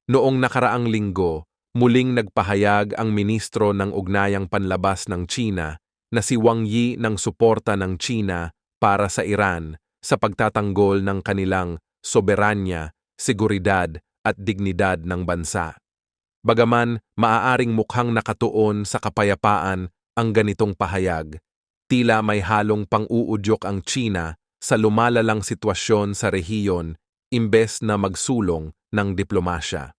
Noong nakaraang linggo, muling nagpahayag ang ministro ng Ugnayang Panlabas ng China na si Wang Yi ng suporta ng China para sa Iran sa pagtatanggol ng kanilang soberanya, seguridad at dignidad ng bansa. Bagaman maaaring mukhang nakatuon sa kapayapaan ang ganitong pahayag, tila may halong pang-uudyok ang China sa lumalalang sitwasyon sa rehiyon imbes na magsulong ng diplomasya.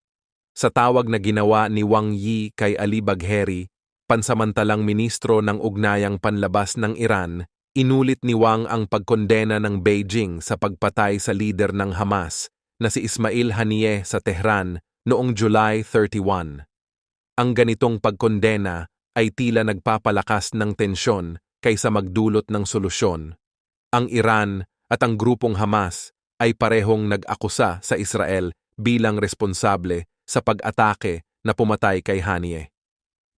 Sa tawag na ginawa ni Wang Yi kay Ali Bagheri, pansamantalang ministro ng Ugnayang Panlabas ng Iran, inulit ni Wang ang pagkondena ng Beijing sa pagpatay sa lider ng Hamas na si Ismail Haniyeh sa Tehran noong July 31. Ang ganitong pagkondena ay tila nagpapalakas ng tensyon kaysa magdulot ng solusyon. Ang Iran at ang grupong Hamas ay parehong nag-akusa sa Israel bilang responsable sa pag-atake na pumatay kay Haniyeh.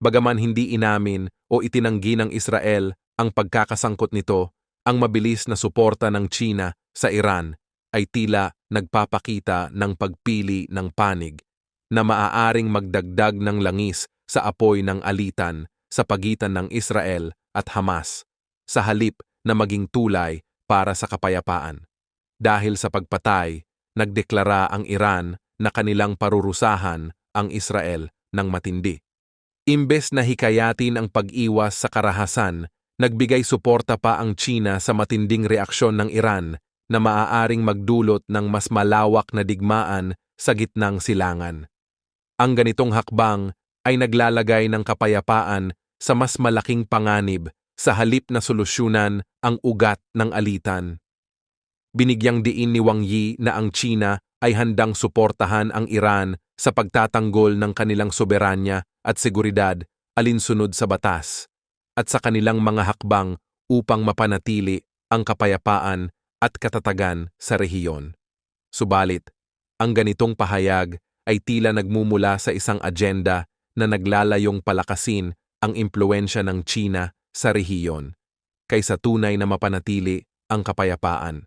Bagaman hindi inamin o itinanggi ng Israel ang pagkakasangkot nito, ang mabilis na suporta ng China sa Iran ay tila nagpapakita ng pagpili ng panig na maaaring magdagdag ng langis sa apoy ng alitan sa pagitan ng Israel at Hamas, sa halip na maging tulay para sa kapayapaan. Dahil sa pagpatay, nagdeklara ang Iran na kanilang parurusahan ang Israel ng matindi. Imbes na hikayatin ang pag-iwas sa karahasan, nagbigay suporta pa ang China sa matinding reaksyon ng Iran na maaaring magdulot ng mas malawak na digmaan sa gitnang silangan. Ang ganitong hakbang ay naglalagay ng kapayapaan sa mas malaking panganib sa halip na solusyonan ang ugat ng alitan. Binigyang diin ni Wang Yi na ang China ay handang suportahan ang Iran sa pagtatanggol ng kanilang soberanya at seguridad alinsunod sa batas at sa kanilang mga hakbang upang mapanatili ang kapayapaan at katatagan sa rehiyon. Subalit, ang ganitong pahayag ay tila nagmumula sa isang agenda na naglalayong palakasin ang impluensya ng China sa rehiyon kaysa tunay na mapanatili ang kapayapaan.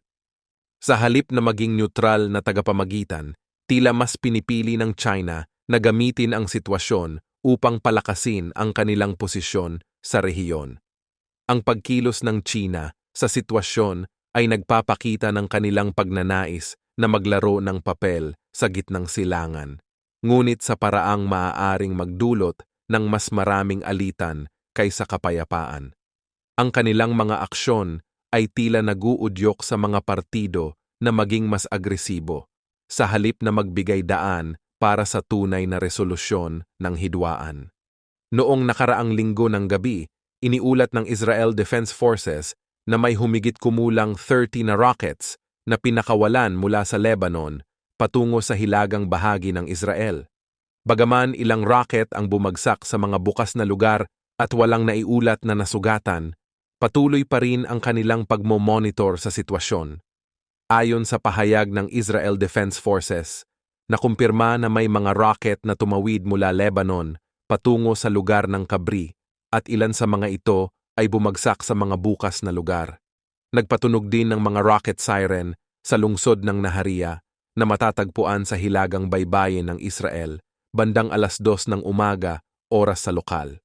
Sa halip na maging neutral na tagapamagitan, tila mas pinipili ng China na gamitin ang sitwasyon upang palakasin ang kanilang posisyon sa rehiyon. Ang pagkilos ng China sa sitwasyon ay nagpapakita ng kanilang pagnanais na maglaro ng papel sa gitnang silangan, ngunit sa paraang maaaring magdulot ng mas maraming alitan kaysa kapayapaan. Ang kanilang mga aksyon ay tila naguudyok sa mga partido na maging mas agresibo, sa halip na magbigay daan para sa tunay na resolusyon ng hidwaan. Noong nakaraang linggo ng gabi, iniulat ng Israel Defense Forces na may humigit kumulang 30 na rockets na pinakawalan mula sa Lebanon patungo sa hilagang bahagi ng Israel. Bagaman ilang rocket ang bumagsak sa mga bukas na lugar at walang naiulat na nasugatan, patuloy pa rin ang kanilang pagmomonitor sa sitwasyon. Ayon sa pahayag ng Israel Defense Forces, nakumpirma na may mga rocket na tumawid mula Lebanon patungo sa lugar ng Kabri at ilan sa mga ito ay bumagsak sa mga bukas na lugar. Nagpatunog din ng mga rocket siren sa lungsod ng Nahariya na matatagpuan sa hilagang baybayin ng Israel bandang 2:00 ng umaga oras sa lokal.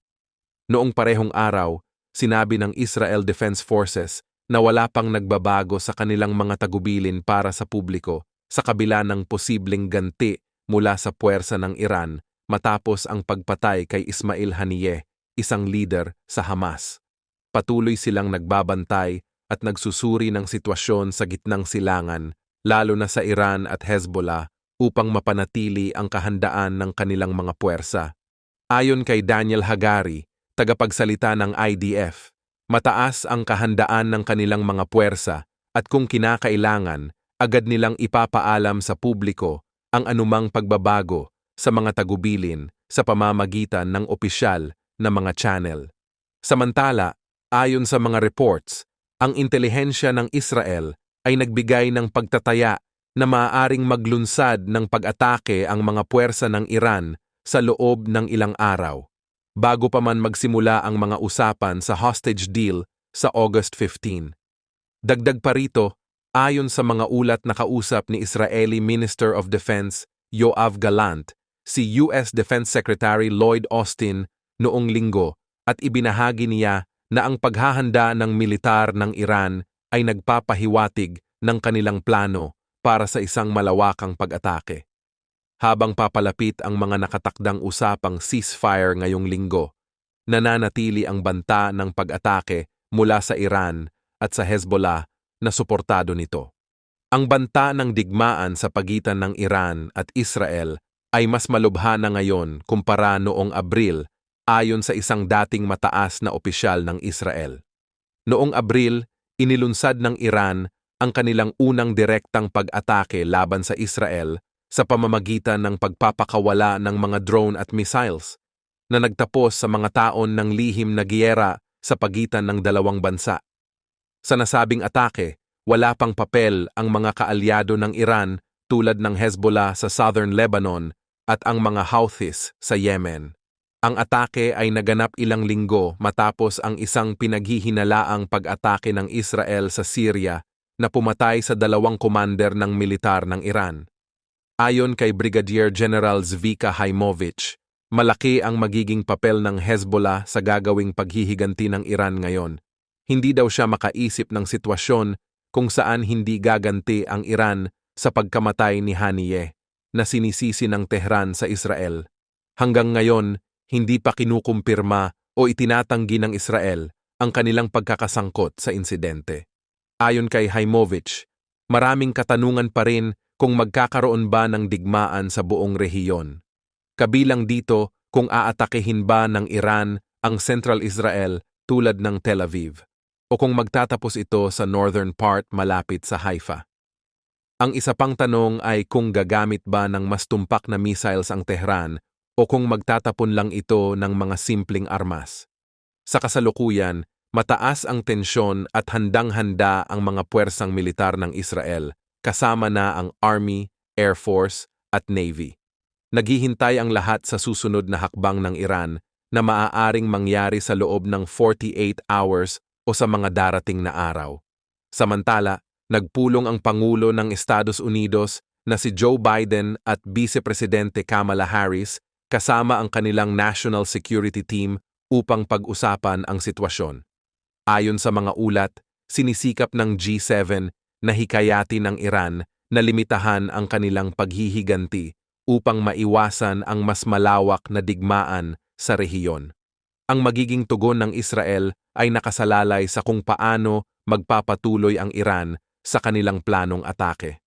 Noong parehong araw, sinabi ng Israel Defense Forces na wala pang nagbabago sa kanilang mga tagubilin para sa publiko sa kabila ng posibleng ganti mula sa puwersa ng Iran matapos ang pagpatay kay Ismail Haniyeh, isang leader sa Hamas. Patuloy silang nagbabantay at nagsusuri ng sitwasyon sa gitnang silangan, lalo na sa Iran at Hezbollah, upang mapanatili ang kahandaan ng kanilang mga puwersa. Ayon kay Daniel Hagari, tagapagsalita ng IDF, mataas ang kahandaan ng kanilang mga puwersa at kung kinakailangan, agad nilang ipapaalam sa publiko ang anumang pagbabago sa mga tagubilin sa pamamagitan ng opisyal na mga channel. Samantala, ayon sa mga reports, ang intelihensya ng Israel ay nagbigay ng pagtataya na maaaring maglunsad ng pag-atake ang mga puwersa ng Iran sa loob ng ilang araw, bago pa man magsimula ang mga usapan sa hostage deal sa August 15. Dagdag pa rito, ayon sa mga ulat na kausap ni Israeli Minister of Defense Yoav Gallant, si US Defense Secretary Lloyd Austin noong linggo at ibinahagi niya na ang paghahanda ng militar ng Iran ay nagpapahiwatig ng kanilang plano para sa isang malawakang pag-atake. Habang papalapit ang mga nakatakdang usapang ceasefire ngayong linggo, nananatili ang banta ng pag-atake mula sa Iran at sa Hezbollah na suportado nito. Ang banta ng digmaan sa pagitan ng Iran at Israel ay mas malubha na ngayon kumpara noong Abril ayon sa isang dating mataas na opisyal ng Israel. Noong Abril, inilunsad ng Iran ang kanilang unang direktang pag-atake laban sa Israel sa pamamagitan ng pagpapakawala ng mga drone at missiles na nagtapos sa mga taon ng lihim na giyera sa pagitan ng dalawang bansa. Sa nasabing atake, wala pang papel ang mga kaalyado ng Iran tulad ng Hezbollah sa Southern Lebanon at ang mga Houthis sa Yemen. Ang atake ay naganap ilang linggo matapos ang isang pinaghihinalaang pag-atake ng Israel sa Syria na pumatay sa dalawang commander ng militar ng Iran. Ayon kay Brigadier General Zvika Haimovich, malaki ang magiging papel ng Hezbollah sa gagawing paghihiganti ng Iran ngayon. Hindi daw siya makaisip ng sitwasyon kung saan hindi gaganti ang Iran sa pagkamatay ni Haniyeh, na sinisisi ng Tehran sa Israel. Hanggang ngayon, hindi pa kinukumpirma o itinatanggi ng Israel ang kanilang pagkakasangkot sa insidente. Ayon kay Haimovich, maraming katanungan pa rin kung magkakaroon ba ng digmaan sa buong rehiyon. Kabilang dito kung aatakehin ba ng Iran ang Central Israel tulad ng Tel Aviv, o kung magtatapos ito sa northern part malapit sa Haifa. Ang isa pang tanong ay kung gagamit ba ng mas tumpak na missiles ang Tehran o kung magtatapon lang ito ng mga simpleng armas. Sa kasalukuyan, mataas ang tensyon at handang-handa ang mga puwersang militar ng Israel, kasama na ang Army, Air Force at Navy. Naghihintay ang lahat sa susunod na hakbang ng Iran na maaaring mangyari sa loob ng 48 hours o sa mga darating na araw. Samantala, nagpulong ang Pangulo ng Estados Unidos na si Joe Biden at Vice Presidente Kamala Harris kasama ang kanilang National Security Team upang pag-usapan ang sitwasyon. Ayon sa mga ulat, sinisikap ng G7 na hikayatin ng Iran na limitahan ang kanilang paghihiganti upang maiwasan ang mas malawak na digmaan sa rehiyon. Ang magiging tugon ng Israel ay nakasalalay sa kung paano magpapatuloy ang Iran sa kanilang planong atake.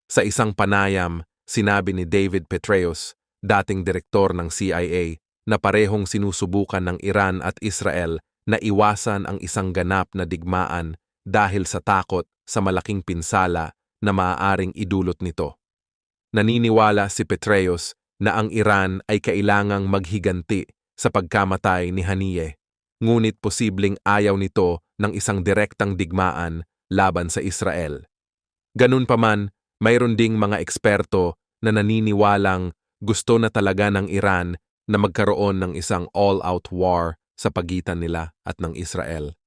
Sa isang panayam, sinabi ni David Petraeus, dating direktor ng CIA, na parehong sinusubukan ng Iran at Israel na iwasan ang isang ganap na digmaan dahil sa takot sa malaking pinsala na maaaring idulot nito. Naniniwala si Petraeus na ang Iran ay kailangang maghiganti sa pagkamatay ni Haniyeh, ngunit posibleng ayaw nito ng isang direktang digmaan laban sa Israel. Ganun pa man, mayroon ding mga eksperto na naniniwalang gusto na talaga ng Iran na magkaroon ng isang all-out war sa pagitan nila at ng Israel.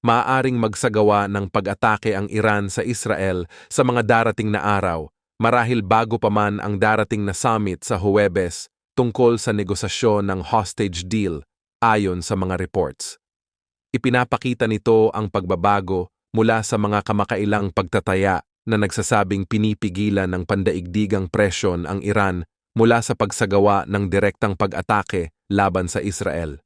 Maaaring magsagawa ng pag-atake ang Iran sa Israel sa mga darating na araw, marahil bago pa man ang darating na summit sa Huwebes tungkol sa negosasyon ng hostage deal, ayon sa mga reports. Ipinapakita nito ang pagbabago mula sa mga kamakailang pagtataya na nagsasabing pinipigilan ng pandaigdigang presyon ang Iran mula sa pagsagawa ng direktang pag-atake laban sa Israel.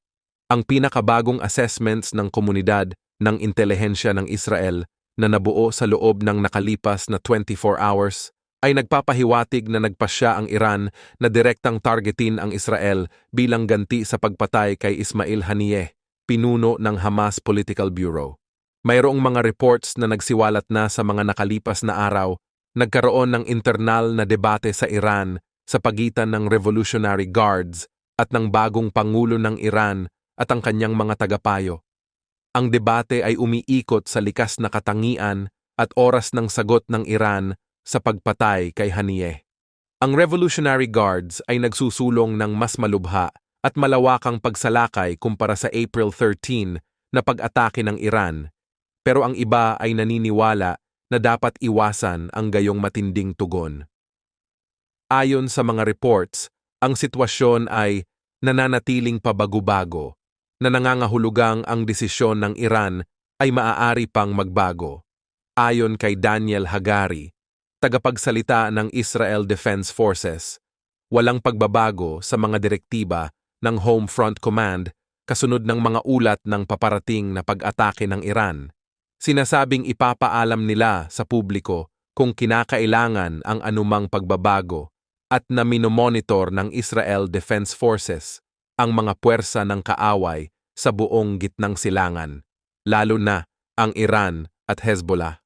Ang pinakabagong assessments ng komunidad ng intelihensya ng Israel na nabuo sa loob ng nakalipas na 24 hours ay nagpapahiwatig na nagpasya ang Iran na direktang targetin ang Israel bilang ganti sa pagpatay kay Ismail Haniyeh, pinuno ng Hamas Political Bureau. Mayroong mga reports na nagsiwalat na sa mga nakalipas na araw, nagkaroon ng internal na debate sa Iran sa pagitan ng Revolutionary Guards at ng bagong Pangulo ng Iran at ang kanyang mga tagapayo. Ang debate ay umiikot sa likas na katangian at oras ng sagot ng Iran sa pagpatay kay Haniyeh. Ang Revolutionary Guards ay nagsusulong ng mas malubha at malawakang pagsalakay kumpara sa April 13 na pag-atake ng Iran, pero ang iba ay naniniwala na dapat iwasan ang gayong matinding tugon. Ayon sa mga reports, ang sitwasyon ay nananatiling pabago-bago na nangangahulugang ang desisyon ng Iran ay maaari pang magbago. Ayon kay Daniel Hagari, tagapagsalita ng Israel Defense Forces, walang pagbabago sa mga direktiba ng Home Front Command kasunod ng mga ulat ng paparating na pag-atake ng Iran. Sinasabing ipapaalam nila sa publiko kung kinakailangan ang anumang pagbabago at na minomonitor ng Israel Defense Forces ang mga puwersa ng kaaway sa buong gitnang silangan, lalo na ang Iran at Hezbollah.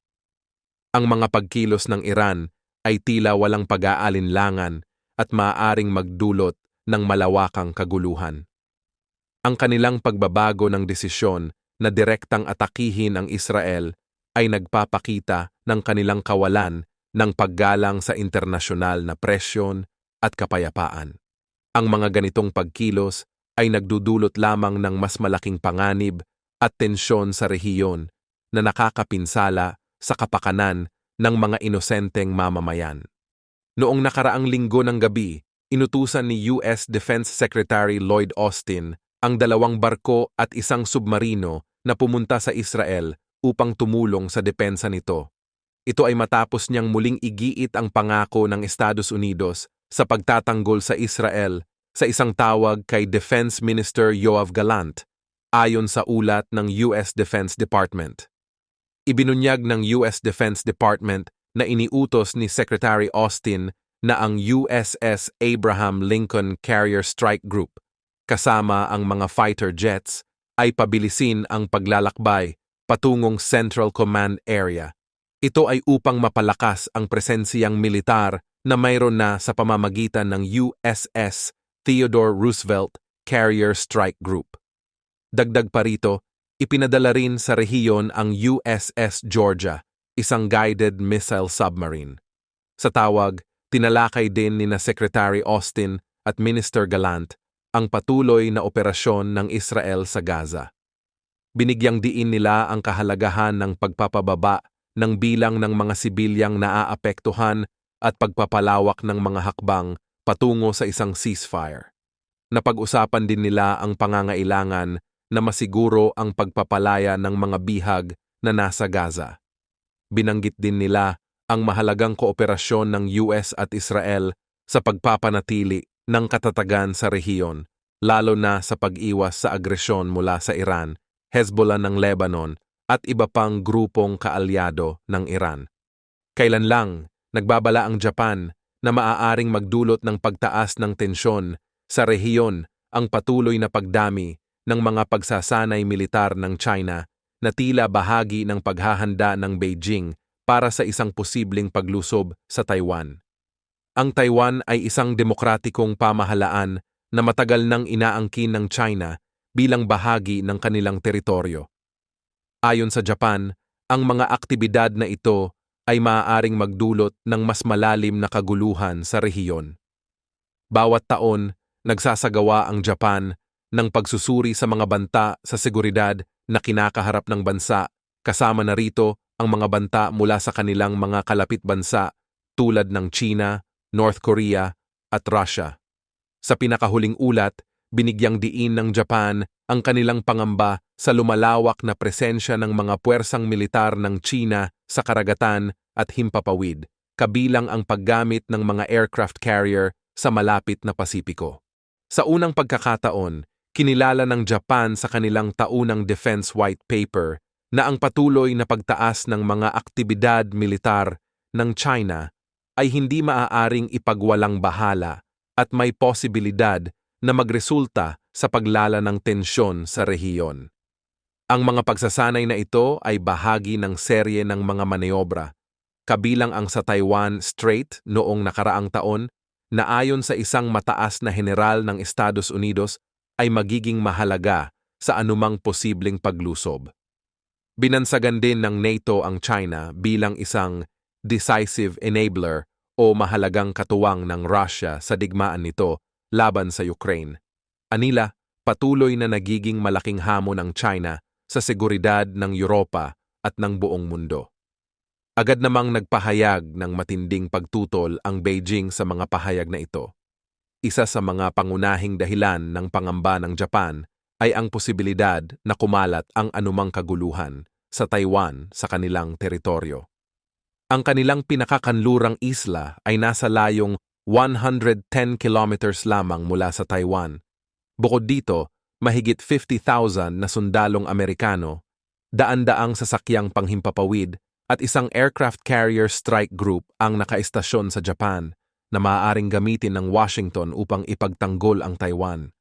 Ang mga pagkilos ng Iran ay tila walang pag-aalinlangan at maaaring magdulot ng malawakang kaguluhan. Ang kanilang pagbabago ng desisyon na direktang atakihin ang Israel ay nagpapakita ng kanilang kawalan ng paggalang sa internasyonal na presyon at kapayapaan. Ang mga ganitong pagkilos ay nagdudulot lamang ng mas malaking panganib at tensyon sa rehiyon na nakakapinsala sa kapakanan ng mga inosenteng mamamayan. Noong nakaraang linggo ng gabi, inutusan ni US Defense Secretary Lloyd Austin ang 2 barko at 1 submarino na pumunta sa Israel upang tumulong sa depensa nito. Ito ay matapos niyang muling igiit ang pangako ng Estados Unidos sa pagtatanggol sa Israel sa isang tawag kay Defense Minister Yoav Gallant, ayon sa ulat ng US Defense Department. Ibinunyag ng US Defense Department na iniutos ni Secretary Austin na ang USS Abraham Lincoln Carrier Strike Group, kasama ang mga fighter jets, ay pabilisin ang paglalakbay patungong Central Command Area. Ito ay upang mapalakas ang presensiyang militar na mayroon na sa pamamagitan ng USS Theodore Roosevelt Carrier Strike Group. Dagdag pa rito, ipinadala rin sa rehiyon ang USS Georgia, isang guided missile submarine. Sa tawag, tinalakay din ni Secretary Austin at Minister Gallant ang patuloy na operasyon ng Israel sa Gaza. Binigyang diin nila ang kahalagahan ng pagpapababa ng bilang ng mga sibilyang naaapektuhan at pagpapalawak ng mga hakbang patungo sa isang ceasefire. Napag-usapan din nila ang pangangailangan na masiguro ang pagpapalaya ng mga bihag na nasa Gaza. Binanggit din nila ang mahalagang kooperasyon ng US at Israel sa pagpapanatili ng katatagan sa rehiyon, lalo na sa pag-iwas sa agresyon mula sa Iran, Hezbollah ng Lebanon at iba pang grupong kaalyado ng Iran. Kailan lang, nagbabala ang Japan na maaaring magdulot ng pagtaas ng tensyon sa rehiyon ang patuloy na pagdami ng mga pagsasanay militar ng China na tila bahagi ng paghahanda ng Beijing para sa isang posibleng paglusob sa Taiwan. Ang Taiwan ay isang demokratikong pamahalaan na matagal nang inaangkin ng China bilang bahagi ng kanilang teritoryo. Ayon sa Japan, ang mga aktibidad na ito ay maaaring magdulot ng mas malalim na kaguluhan sa rehiyon. Bawat taon, nagsasagawa ang Japan ng pagsusuri sa mga banta sa seguridad na kinakaharap ng bansa, kasama na rito ang mga banta mula sa kanilang mga kalapit bansa tulad ng China, North Korea at Russia. Sa pinakahuling ulat, binigyang diin ng Japan ang kanilang pangamba sa lumalawak na presensya ng mga puwersang militar ng China sa karagatan at himpapawid, kabilang ang paggamit ng mga aircraft carrier sa malapit na Pasipiko. Sa unang pagkakataon, kinilala ng Japan sa kanilang taunang Defense White Paper na ang patuloy na pagtaas ng mga aktibidad militar ng China ay hindi maaaring ipagwalang bahala at may posibilidad na magresulta sa paglala ng tensyon sa rehiyon. Ang mga pagsasanay na ito ay bahagi ng serye ng mga maniobra, kabilang ang sa Taiwan Strait noong nakaraang taon na ayon sa isang mataas na general ng Estados Unidos ay magiging mahalaga sa anumang posibleng paglusob. Binansagan din ng NATO ang China bilang isang decisive enabler o mahalagang katuwang ng Russia sa digmaan nito laban sa Ukraine. Anila, patuloy na nagiging malaking hamon ng China sa seguridad ng Europa at ng buong mundo. Agad namang nagpahayag ng matinding pagtutol ang Beijing sa mga pahayag na ito. Isa sa mga pangunahing dahilan ng pangamba ng Japan ay ang posibilidad na kumalat ang anumang kaguluhan sa Taiwan sa kanilang teritoryo. Ang kanilang pinakakanlurang isla ay nasa layong 110 kilometers lamang mula sa Taiwan. Bukod dito, mahigit 50,000 na sundalong Amerikano, daan-daang sasakyang panghimpapawid at isang aircraft carrier strike group ang nakaistasyon sa Japan na maaaring gamitin ng Washington upang ipagtanggol ang Taiwan.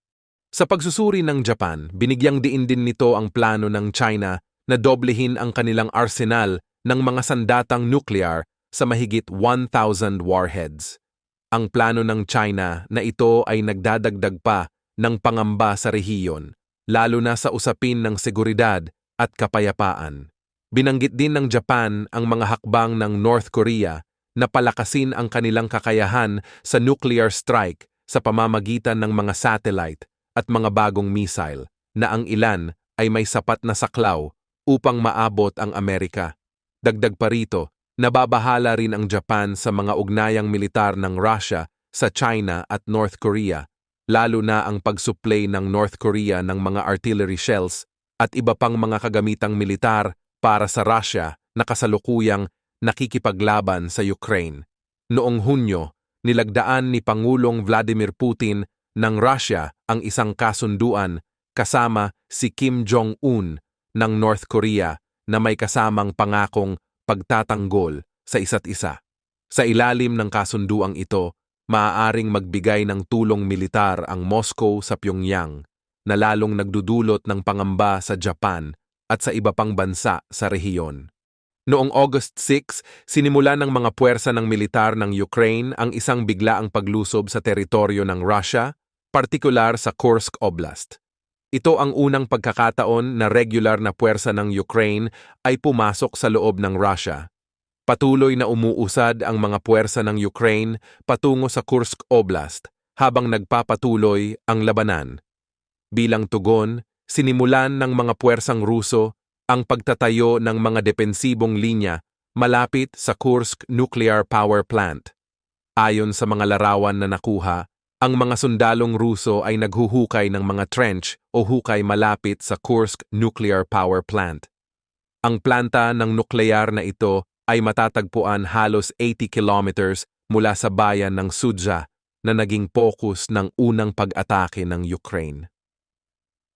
Sa pagsusuri ng Japan, binigyang diin din nito ang plano ng China na doblehin ang kanilang arsenal ng mga sandatang nuclear sa mahigit 1,000 warheads. Ang plano ng China na ito ay nagdadagdag pa ng pangamba sa rehiyon, lalo na sa usapin ng seguridad at kapayapaan. Binanggit din ng Japan ang mga hakbang ng North Korea na palakasin ang kanilang kakayahan sa nuclear strike sa pamamagitan ng mga satellite at mga bagong missile na ang ilan ay may sapat na saklaw upang maabot ang Amerika. Dagdag pa rito, nababahala rin ang Japan sa mga ugnayang militar ng Russia sa China at North Korea, lalo na ang pagsuplay ng North Korea ng mga artillery shells at iba pang mga kagamitang militar para sa Russia na kasalukuyang nakikipaglaban sa Ukraine. Noong Hunyo, nilagdaan ni Pangulong Vladimir Putin ng Russia ang isang kasunduan kasama si Kim Jong-un ng North Korea na may kasamang pangakong pagtatanggol sa isa't isa. Sa ilalim ng kasunduang ito, maaaring magbigay ng tulong militar ang Moscow sa Pyongyang na lalong nagdudulot ng pangamba sa Japan at sa iba pang bansa sa rehiyon. Noong August 6, sinimula ng mga puwersa ng militar ng Ukraine ang isang biglaang paglusob sa teritoryo ng Russia, partikular sa Kursk Oblast. Ito ang unang pagkakataon na regular na puwersa ng Ukraine ay pumasok sa loob ng Russia. Patuloy na umuusad ang mga puwersa ng Ukraine patungo sa Kursk Oblast habang nagpapatuloy ang labanan. Bilang tugon, sinimulan ng mga puwersang Ruso ang pagtatayo ng mga depensibong linya malapit sa Kursk Nuclear Power Plant. Ayon sa mga larawan na nakuha, ang mga sundalong Ruso ay naghuhukay ng mga trench o hukay malapit sa Kursk Nuclear Power Plant. Ang planta ng nuklear na ito ay matatagpuan halos 80 kilometers mula sa bayan ng Sudzha na naging focus ng unang pag-atake ng Ukraine.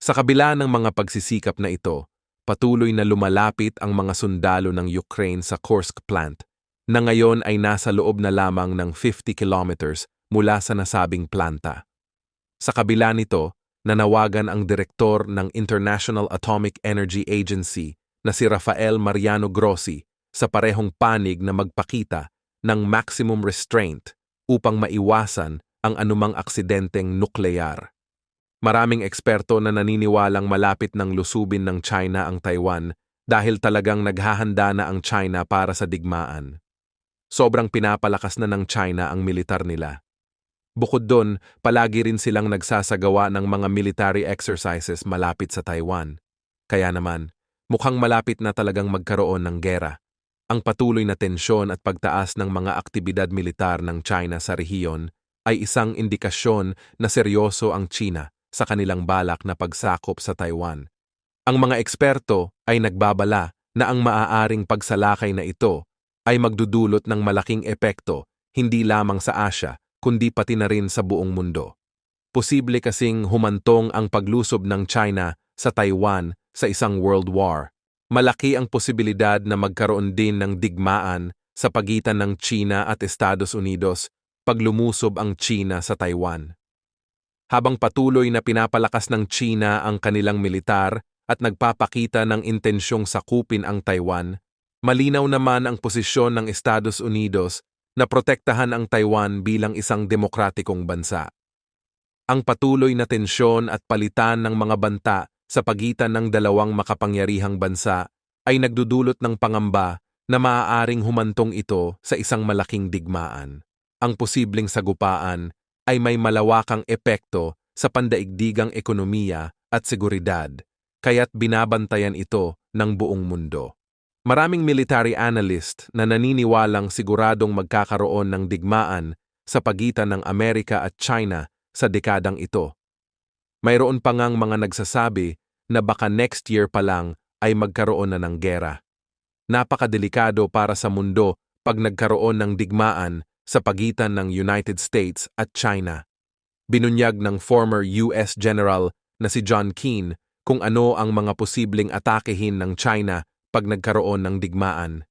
Sa kabila ng mga pagsisikap na ito, patuloy na lumalapit ang mga sundalo ng Ukraine sa Kursk plant, na ngayon ay nasa loob na lamang ng 50 kilometers mula sa nasabing planta. Sa kabila nito, nanawagan ang direktor ng International Atomic Energy Agency na si Rafael Mariano Grossi sa parehong panig na magpakita ng maximum restraint upang maiwasan ang anumang aksidenteng nuklear. Maraming eksperto na naniniwalang malapit ng lusubin ng China ang Taiwan dahil talagang naghahanda na ang China para sa digmaan. Sobrang pinapalakas na ng China ang militar nila. Bukod doon, palagi rin silang nagsasagawa ng mga military exercises malapit sa Taiwan. Kaya naman, mukhang malapit na talagang magkaroon ng gera. Ang patuloy na tensyon at pagtaas ng mga aktibidad militar ng China sa rehiyon ay isang indikasyon na seryoso ang China sa kanilang balak na pagsakop sa Taiwan. Ang mga eksperto ay nagbabala na ang maaaring pagsalakay na ito ay magdudulot ng malaking epekto hindi lamang sa Asia kundi pati na rin sa buong mundo. Posible kasing humantong ang paglusob ng China sa Taiwan sa isang world war. Malaki ang posibilidad na magkaroon din ng digmaan sa pagitan ng China at Estados Unidos pag lumusob ang China sa Taiwan. Habang patuloy na pinapalakas ng China ang kanilang militar at nagpapakita ng intensyong sakupin ang Taiwan, malinaw naman ang posisyon ng Estados Unidos na protektahan ang Taiwan bilang isang demokratikong bansa. Ang patuloy na tensyon at palitan ng mga banta sa pagitan ng dalawang makapangyarihang bansa ay nagdudulot ng pangamba na maaaring humantong ito sa isang malaking digmaan. Ang posibleng sagupaan ay may malawakang epekto sa pandaigdigang ekonomiya at seguridad, kaya't binabantayan ito ng buong mundo. Maraming military analyst na naniniwalang siguradong magkakaroon ng digmaan sa pagitan ng Amerika at China sa dekadang ito. Mayroon pa ngang mga nagsasabi na baka next year pa lang ay magkaroon na ng gera. Napakadelikado para sa mundo pag nagkaroon ng digmaan sa pagitan ng United States at China. Binunyag ng former US General na si John Keane kung ano ang mga posibleng atakehin ng China pag nagkaroon ng digmaan.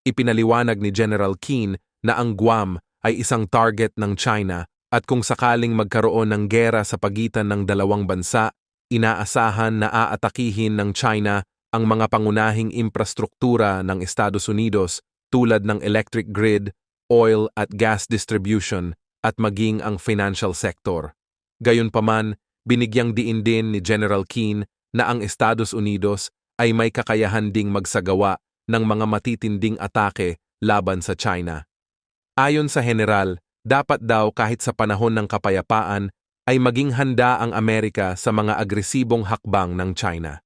Ipinaliwanag ni General Keane na ang Guam ay isang target ng China at kung sakaling magkaroon ng gera sa pagitan ng dalawang bansa, inaasahan na aatakihin ng China ang mga pangunahing infrastruktura ng Estados Unidos tulad ng electric grid, oil at gas distribution at maging ang financial sector. Gayunpaman, binigyang diin din ni General Keane na ang Estados Unidos ay may kakayahan ding magsagawa ng mga matitinding atake laban sa China. Ayon sa general, dapat daw kahit sa panahon ng kapayapaan ay maging handa ang Amerika sa mga agresibong hakbang ng China.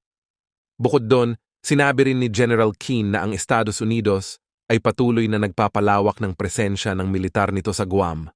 Bukod doon, sinabi rin ni General Keane na ang Estados Unidos ay patuloy na nagpapalawak ng presensya ng militar nito sa Guam.